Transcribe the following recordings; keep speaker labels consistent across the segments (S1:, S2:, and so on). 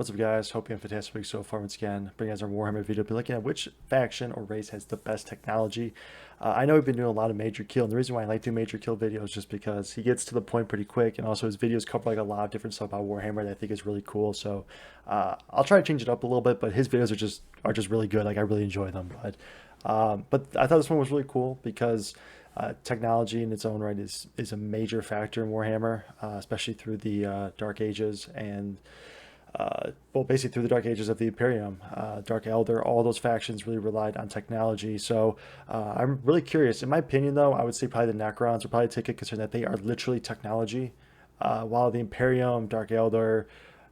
S1: What's up, guys? Hope you have a fantastic week so far. Once again, bringing us our Warhammer video. Be looking at which faction or race has the best technology. I know we've been doing a lot of major kill, and the reason why I like doing major kill videos is just because he gets to the point pretty quick, and also his videos cover like a lot of different stuff about Warhammer that I think is really cool. So I'll try to change it up a little bit, but his videos are just really good. Like I really enjoy them. But I thought this one was really cool because technology in its own right is a major factor in Warhammer, especially through the Dark Ages and well, basically through the Dark Ages of the Imperium, Dark Eldar, all those factions really relied on technology. So I'm really curious. In my opinion, though, I would say probably the Necrons would probably take a concern that they are literally technology, while the Imperium, Dark Eldar,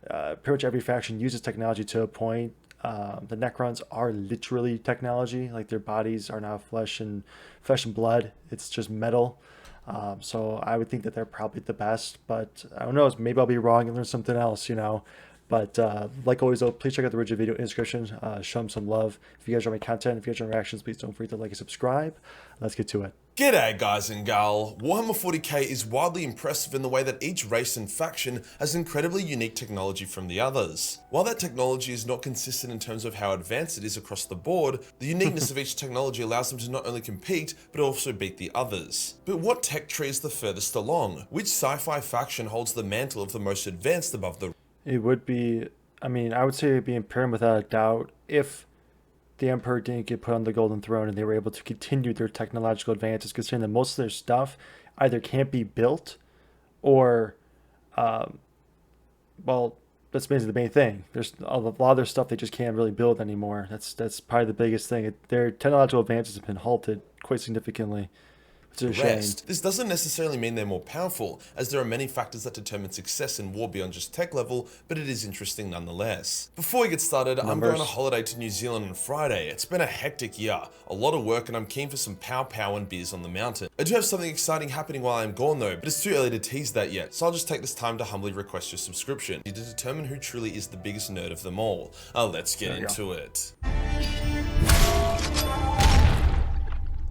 S1: pretty much every faction uses technology to a point. The Necrons are literally technology. Like their bodies are not flesh and blood. It's just metal. So I would think that they're probably the best, but I don't know. Maybe I'll be wrong and learn something else. But like always, though, please check out the original video in the description. Show them some love. If you guys enjoy my content, if you guys enjoy my reactions, please don't forget to like and subscribe. Let's get to it.
S2: G'day guys and gal, Warhammer 40k is widely impressive in the way that each race and faction has incredibly unique technology from the others. While that technology is not consistent in terms of how advanced it is across the board, the uniqueness of each technology allows them to not only compete, but also beat the others. But what tech tree is the furthest along? Which sci-fi faction holds the mantle of the most advanced above the...
S1: It would be, I mean, I would say it'd be Imperium without a doubt if the Emperor didn't get put on the Golden Throne and they were able to continue their technological advances, considering that most of their stuff either can't be built or, well, that's basically the main thing. There's a lot of their stuff they just can't really build anymore. That's probably the biggest thing. Their technological advances have been halted quite significantly. It's a shame.
S2: This doesn't necessarily mean they're more powerful, as there are many factors that determine success in war beyond just tech level, but it is interesting nonetheless. Before we get started, I'm going on a holiday to New Zealand on Friday. It's been a hectic year, a lot of work, and I'm keen for some pow and beers on the mountain. I do have something exciting happening while I'm gone though, but it's too early to tease that yet, so I'll just take this time to humbly request your subscription to determine who truly is the biggest nerd of them all. Let's get into it.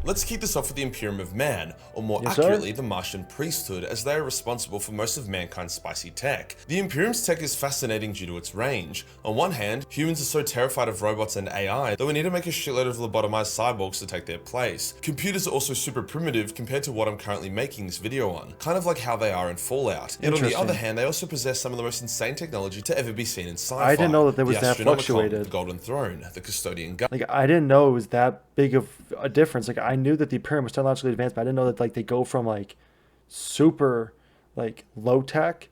S2: Let's kick this off with the Imperium of Man, or more accurately, the Martian priesthood, as they are responsible for most of mankind's spicy tech. The Imperium's tech is fascinating due to its range. On one hand, humans are so terrified of robots and AI that we need to make a shitload of lobotomized cyborgs to take their place. Computers are also super primitive compared to what I'm currently making this video on, kind of like how they are in Fallout. Yet on the other hand, they also possess some of the most insane technology to ever be seen in sci-fi.
S1: I didn't know that there was that fluctuated.
S2: The Golden Throne, the Custodian Gun.
S1: Like I didn't know it was that big of a difference. Like I knew that the Imperium was technologically advanced, but I didn't know that like they go from like super like low tech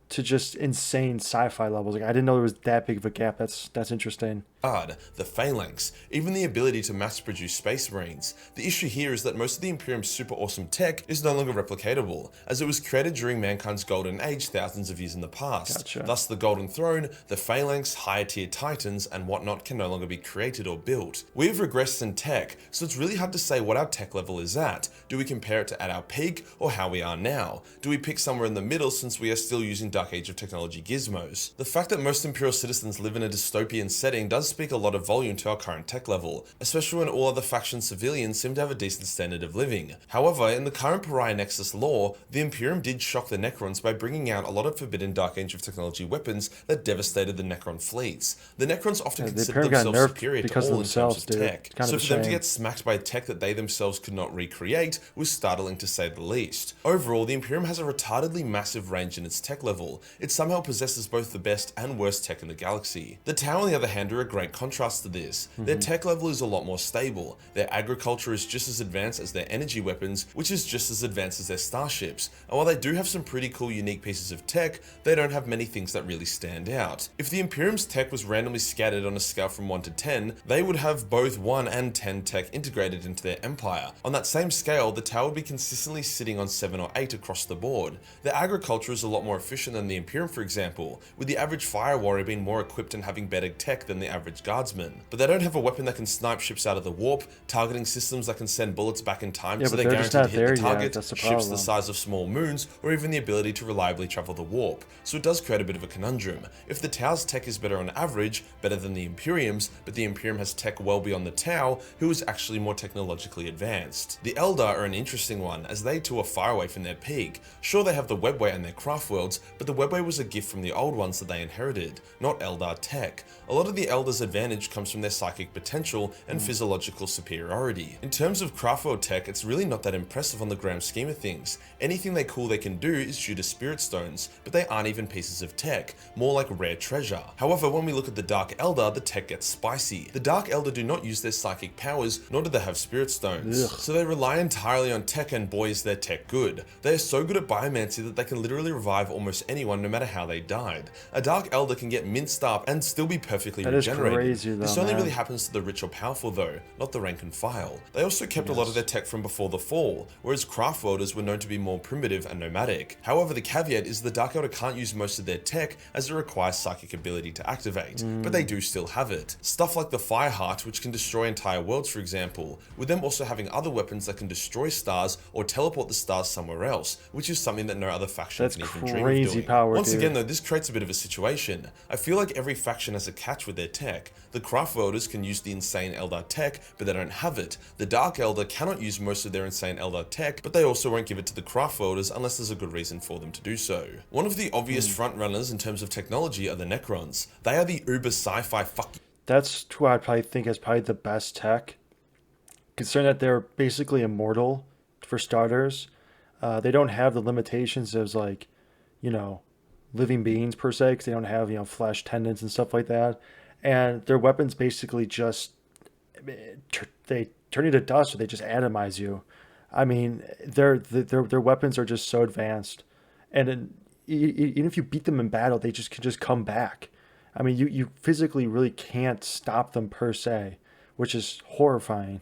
S1: to just insane sci-fi levels. Like I didn't know there was that big of a gap. That's interesting.
S2: The phalanx, even the ability to mass produce space marines. The issue here is that most of the Imperium's super awesome tech is no longer replicatable, as it was created during mankind's golden age thousands of years in the past.
S1: Gotcha.
S2: Thus the Golden Throne, the phalanx, higher tier titans, and whatnot can no longer be created or built. We have regressed in tech, so it's really hard to say what our tech level is at. Do we compare it to at our peak, or how we are now? Do we pick somewhere in the middle since we are still using Dark Age of Technology gizmos? The fact that most Imperial citizens live in a dystopian setting does speak a lot of volume to our current tech level, especially when all other faction civilians seem to have a decent standard of living. However, in the current Pariah Nexus lore, the Imperium did shock the Necrons by bringing out a lot of forbidden Dark Age of Technology weapons that devastated the Necron fleets. The Necrons often considered themselves superior to all in terms of tech, so for them to get smacked by tech that they themselves could not recreate was startling to say the least. Overall, the Imperium has a retardedly massive range in its tech level. It somehow possesses both the best and worst tech in the galaxy. The Tau, on the other hand, are a great contrast to this. Their tech level is a lot more stable. Their agriculture is just as advanced as their energy weapons, which is just as advanced as their starships. And while they do have some pretty cool unique pieces of tech, they don't have many things that really stand out. If the Imperium's tech was randomly scattered on a scale from 1 to 10, they would have both 1 and 10 tech integrated into their empire. On that same scale, the Tau would be consistently sitting on 7 or 8 across the board. Their agriculture is a lot more efficient than the Imperium, for example, with the average fire warrior being more equipped and having better tech than the average average guardsman. But they don't have a weapon that can snipe ships out of the warp, targeting systems that can send bullets back in time
S1: Yeah,
S2: so
S1: but
S2: they're
S1: they're just
S2: guaranteed to
S1: not
S2: hit the
S1: there yet,
S2: target,
S1: that's the
S2: ships the
S1: problem.
S2: size of small moons, or even the ability to reliably travel the warp. So it does create a bit of a conundrum. If the Tau's tech is better on average, better than the Imperium's, but the Imperium has tech well beyond the Tau, who is actually more technologically advanced. The Eldar are an interesting one, as they too are far away from their peak. Sure, they have the webway and their craft worlds, but the webway was a gift from the old ones that they inherited, not Eldar tech. A lot of the Eldar's advantage comes from their psychic potential and physiological superiority. In terms of craft world tech, it's really not that impressive on the grand scheme of things. Anything cool they can do is shoot as spirit stones, but they aren't even pieces of tech, more like rare treasure. However, when we look at the Dark Eldar, the tech gets spicy. The Dark Eldar do not use their psychic powers, nor do they have spirit stones. So they rely entirely on tech, and boy is their tech good. They are so good at biomancy that they can literally revive almost anyone no matter how they died. A Dark Elder can get minced up and still be perfectly regenerated.
S1: Crazy, though,
S2: this only
S1: man.
S2: really happens to the rich or powerful though, not the rank and file. They also kept a lot of their tech from before the fall, whereas craft worlders were known to be more primitive and nomadic. However, the caveat is the Dark Elder can't use most of their tech as it requires psychic ability to activate, but they do still have it. Stuff like the Fire Heart, which can destroy entire worlds for example, with them also having other weapons that can destroy stars or teleport the stars somewhere else, which is something that no other faction can even dream of doing.
S1: Power,
S2: Once
S1: dude.
S2: again though, this creates a bit of a situation. I feel like every faction has a catch with their tech. The Craft Worlders can use the insane Eldar tech, but they don't have it. The Dark Elder cannot use most of their insane Eldar tech, but they also won't give it to the Craft Worlders unless there's a good reason for them to do so. One of the obvious front runners in terms of technology are the Necrons. They are the uber sci-fi
S1: That's who I'd probably think is probably the best tech. Considering that they're basically immortal, for starters. They don't have the limitations as like, living beings per se, because they don't have, flesh tendons and stuff like that. And their weapons basically just, they turn you to dust, or they just atomize you. I mean, their weapons are just so advanced. And even if you beat them in battle, they just can just come back. I mean, you physically really can't stop them per se, which is horrifying.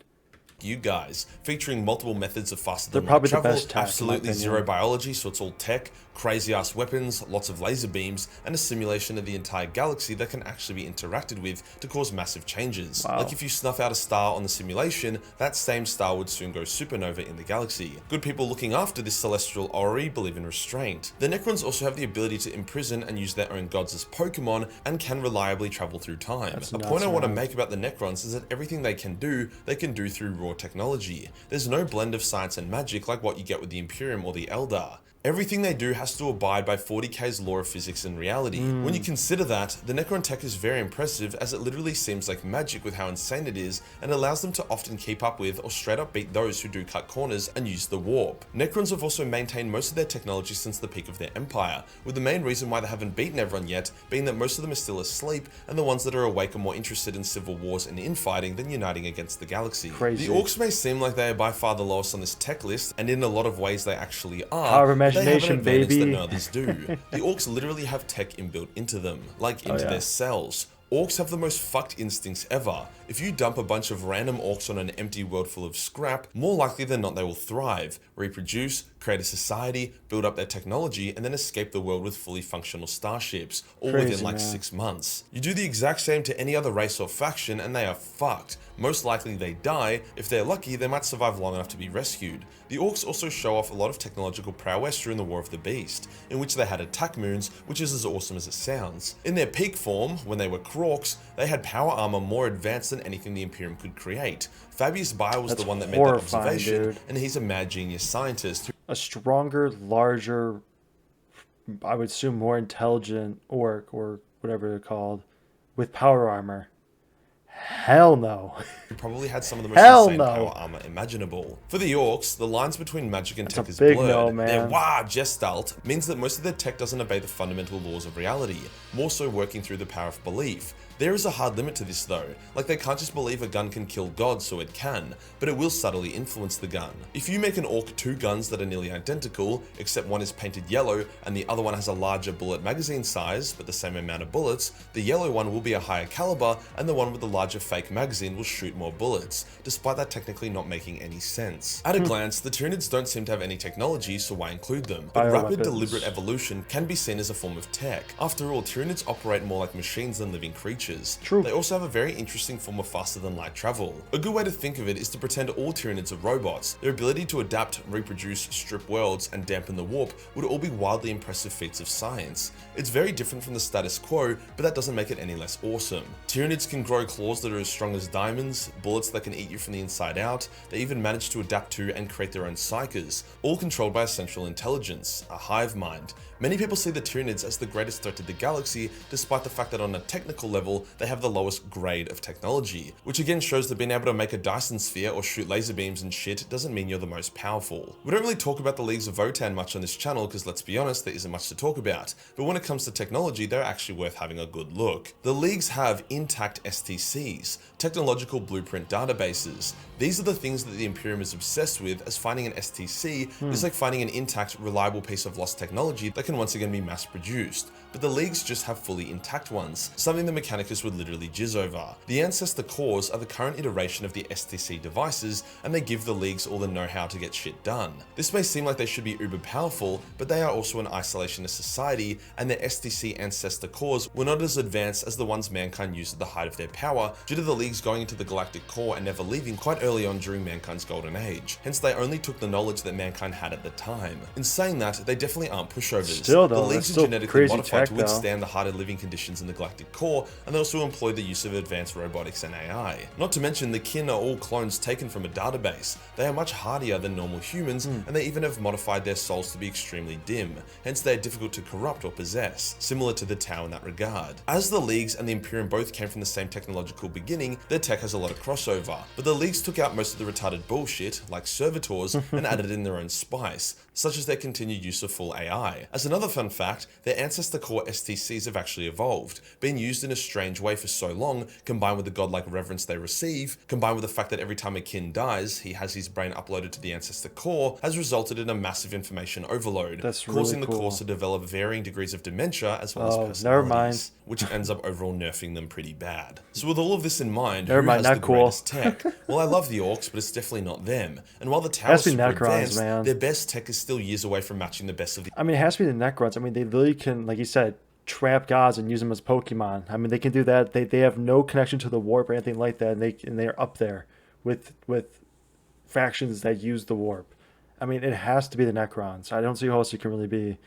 S2: You guys, featuring multiple methods of faster
S1: They're
S2: than
S1: probably
S2: light travel,
S1: the best tech,
S2: absolutely
S1: in my
S2: zero
S1: opinion.
S2: biology, so it's all tech, crazy ass weapons, lots of laser beams, and a simulation of the entire galaxy that can actually be interacted with to cause massive changes.
S1: Wow.
S2: Like if you snuff out a star on the simulation, that same star would soon go supernova in the galaxy. Good people looking after this celestial orrery believe in restraint. The Necrons also have the ability to imprison and use their own gods as Pokemon, and can reliably travel through time.
S1: That's
S2: A
S1: nuts,
S2: point I want to
S1: man.
S2: make about the Necrons is that everything they can do through raw technology. There's no blend of science and magic like what you get with the Imperium or the Eldar. Everything they do has to abide by 40k's law of physics and reality. When you consider that, the Necron tech is very impressive, as it literally seems like magic with how insane it is, and allows them to often keep up with or straight up beat those who do cut corners and use the warp. Necrons have also maintained most of their technology since the peak of their empire, with the main reason why they haven't beaten everyone yet being that most of them are still asleep, and the ones that are awake are more interested in civil wars and infighting than uniting against the galaxy.
S1: Crazy.
S2: The Orcs may seem like they are by far the lowest on this tech list, and in a lot of ways they actually are.
S1: Power of
S2: but they have an
S1: imagination,
S2: advantage that
S1: baby.
S2: none others do. The Orcs literally have tech inbuilt into them, like into
S1: yeah.
S2: their cells. Orcs have the most fucked instincts ever. If you dump a bunch of random orcs on an empty world full of scrap, more likely than not they will thrive, reproduce, create a society, build up their technology, and then escape the world with fully functional starships, all
S1: Crazy,
S2: within like
S1: man.
S2: 6 months. You do the exact same to any other race or faction and they are fucked. Most likely they die. If they're lucky, they might survive long enough to be rescued. The Orcs also show off a lot of technological prowess during the War of the Beast, in which they had attack moons, which is as awesome as it sounds. In their peak form, when they were Krorks, they had power armor more advanced than anything the Imperium could create. Fabius Bayer was
S1: That's
S2: the one that made that
S1: horrifying,
S2: observation,
S1: dude.
S2: and he's a mad genius scientist
S1: A stronger, larger, I would assume more intelligent orc, or whatever they're called, with power armor. Hell no.
S2: who probably had some of the most
S1: Hell
S2: insane
S1: no.
S2: power armor imaginable. For the Orcs, the lines between magic and
S1: That's
S2: tech
S1: a
S2: is
S1: big
S2: blurred.
S1: no, man.
S2: Their Wah Gestalt means that most of their tech doesn't obey the fundamental laws of reality, more so working through the power of belief. There is a hard limit to this though, like they can't just believe a gun can kill God, so it can, but it will subtly influence the gun. If you make an Orc 2 guns that are nearly identical, except one is painted yellow and the other one has a larger bullet magazine size, but the same amount of bullets, the yellow one will be a higher caliber and the one with the larger fake magazine will shoot more bullets, despite that technically not making any sense. At a glance, the Tyranids don't seem to have any technology, so why include them? But rapid,
S1: Bioweapons.
S2: deliberate evolution can be seen as a form of tech. After all, Tyranids operate more like machines than living creatures.
S1: True.
S2: They also have a very interesting form of faster-than-light travel. A good way to think of it is to pretend all Tyranids are robots. Their ability to adapt, reproduce, strip worlds, and dampen the warp would all be wildly impressive feats of science. It's very different from the status quo, but that doesn't make it any less awesome. Tyranids can grow claws that are as strong as diamonds, bullets that can eat you from the inside out. They even manage to adapt to and create their own psykers, all controlled by a central intelligence, a hive mind. Many people see the Tyranids as the greatest threat to the galaxy, despite the fact that on a technical level, they have the lowest grade of technology, which again shows that being able to make a Dyson sphere or shoot laser beams and shit doesn't mean you're the most powerful. We don't really talk about the Leagues of Votann much on this channel because let's be honest, there isn't much to talk about, but when it comes to technology, they're actually worth having a good look. The Leagues have intact STCs, technological blueprint databases. These are the things that the Imperium is obsessed with, as finding an STC is like finding an intact, reliable piece of lost technology that can once again be mass produced. But the Leagues just have fully intact ones, something the Mechanicus would literally jizz over. The Ancestor cores are the current iteration of the STC devices, and they give the Leagues all the know-how to get shit done. This may seem like they should be uber powerful, but they are also an isolationist society, and their STC Ancestor cores were not as advanced as the ones mankind used at the height of their power, due to the Leagues going into the galactic core and never leaving quite early on during mankind's golden age. Hence they only took the knowledge that mankind had at the time. In saying that, they definitely aren't pushovers.
S1: Still though,
S2: the Leagues are
S1: still
S2: genetically
S1: crazy
S2: modified
S1: tech,
S2: to withstand the harder living conditions in the galactic core, and they also employ the use of advanced robotics and AI. Not to mention, the kin are all clones taken from a database. They are much hardier than normal humans, and they even have modified their souls to be extremely dim. Hence they are difficult to corrupt or possess, similar to the Tau in that regard. As the Leagues and the Imperium both came from the same technological beginning, their tech has a lot of crossover, but the Leagues took out most of the retarded bullshit, like servitors, and added in their own spice, such as their continued use of full AI. As another fun fact, their Ancestor Core STCs have actually evolved, being used in a strange way for so long, combined with the godlike reverence they receive, combined with the fact that every time a kin dies, he has his brain uploaded to the Ancestor Core, has resulted in a massive information overload,
S1: That's
S2: causing
S1: really
S2: the
S1: cool.
S2: cores to develop varying degrees of dementia as well as
S1: Oh,
S2: personalities,
S1: never mind.
S2: which ends up overall nerfing them pretty bad. So with all of this in mind,
S1: Never
S2: who
S1: mind,
S2: has
S1: not
S2: the
S1: cool.
S2: greatest tech? Well, I love the Orcs, but it's definitely not them. And while the Tau
S1: Has
S2: is
S1: to be
S2: super
S1: Necrons,
S2: advanced,
S1: man.
S2: their best tech is still years away from matching the best of the
S1: I mean, it has to be the Necrons. I mean, they literally can, like you said, trap gods and use them as Pokemon. I mean, they can do that. They have no connection to the warp or anything like that, and they're up there with factions that use the warp. I mean, it has to be the Necrons. I don't see who else it can really be.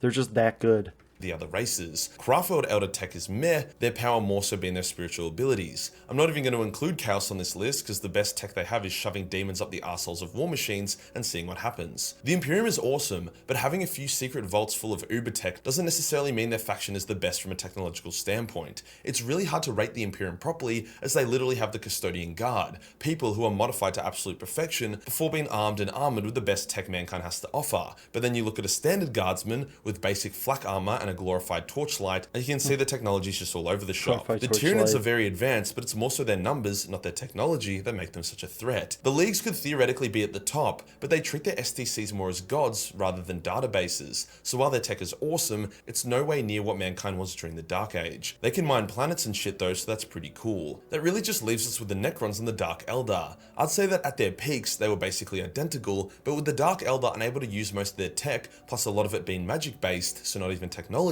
S1: They're just that good.
S2: the other races. Craftworld Elder tech is meh, their power more so being their spiritual abilities. I'm not even going to include Chaos on this list because the best tech they have is shoving demons up the arseholes of war machines and seeing what happens. The Imperium is awesome, but having a few secret vaults full of uber tech doesn't necessarily mean their faction is the best from a technological standpoint. It's really hard to rate the Imperium properly as they literally have the Custodian Guard, people who are modified to absolute perfection before being armed and armored with the best tech mankind has to offer. But then you look at a standard guardsman with basic flak armor and a glorified torchlight, and you can see the technology's just all over the shop. The Tyranids are very advanced, but it's more so their numbers, not their technology, that make them such a threat. The Leagues could theoretically be at the top, but they treat their STCs more as gods rather than databases. So while their tech is awesome, it's no way near what mankind was during the Dark Age. They can mine planets and shit though, so that's pretty cool. That really just leaves us with the Necrons and the Dark Eldar. I'd say that at their peaks, they were basically identical, but with the Dark Eldar unable to use most of their tech, plus a lot of it being magic based, so not even technology,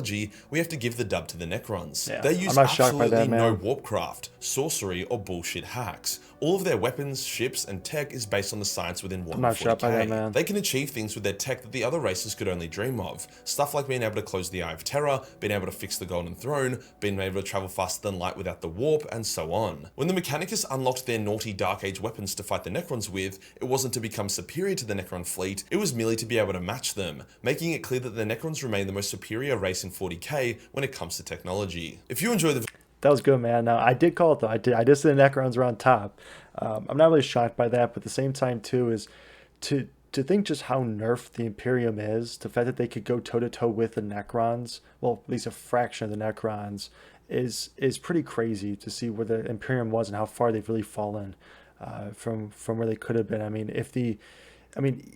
S2: we have to give the dub to the Necrons.
S1: Yeah,
S2: They use
S1: I'm not shocked by
S2: absolutely
S1: that,
S2: no
S1: man.
S2: warpcraft, sorcery, or bullshit hacks. All of their weapons, ships, and tech is based on the science within Warhammer
S1: I'm not shocked by that,
S2: 40k.
S1: man.
S2: They can achieve things with their tech that the other races could only dream of. Stuff like being able to close the Eye of Terror, being able to fix the Golden Throne, being able to travel faster than light without the warp, and so on. When the Mechanicus unlocked their naughty Dark Age weapons to fight the Necrons with, it wasn't to become superior to the Necron fleet, it was merely to be able to match them, making it clear that the Necrons remain the most superior race in 40k when it comes to technology. If you enjoy the
S1: That was good, man. Now, I did call it, though. I did say the Necrons were on top. I'm not really shocked by that, but at the same time, too, is to think just how nerfed the Imperium is, the fact that they could go toe-to-toe with the Necrons, well, at least a fraction of the Necrons, is pretty crazy to see where the Imperium was and how far they've really fallen from where they could have been. I mean,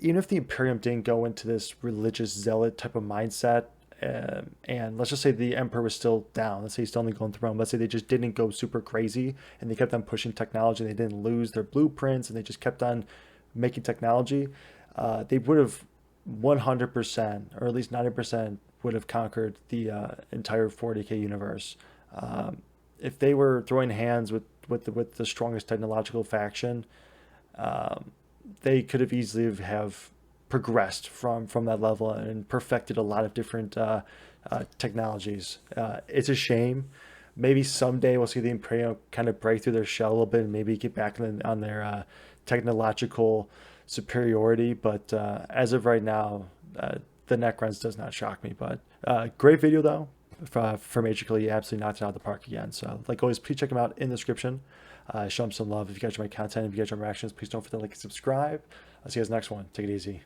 S1: even if the Imperium didn't go into this religious zealot type of mindset and let's just say the emperor was still down. Let's say he's still on the golden throne. Let's say they just didn't go super crazy and they kept on pushing technology. And they didn't lose their blueprints and they just kept on making technology. They would have 100% or at least 90% would have conquered the entire 40k universe. If they were throwing hands with the strongest technological faction, they could have easily have progressed from that level and perfected a lot of different technologies. It's a shame. Maybe someday we'll see the Imperium kind of break through their shell a little bit and maybe get back on their technological superiority. But as of right now, the Necrons does not shock me. But great video though. For Major Kill, he absolutely knocked it out of the park again. So like always, please check him out in the description. Show him some love. If you guys enjoy my content, if you guys enjoy my reactions, please don't forget to like and subscribe. I'll see you guys next one. Take it easy.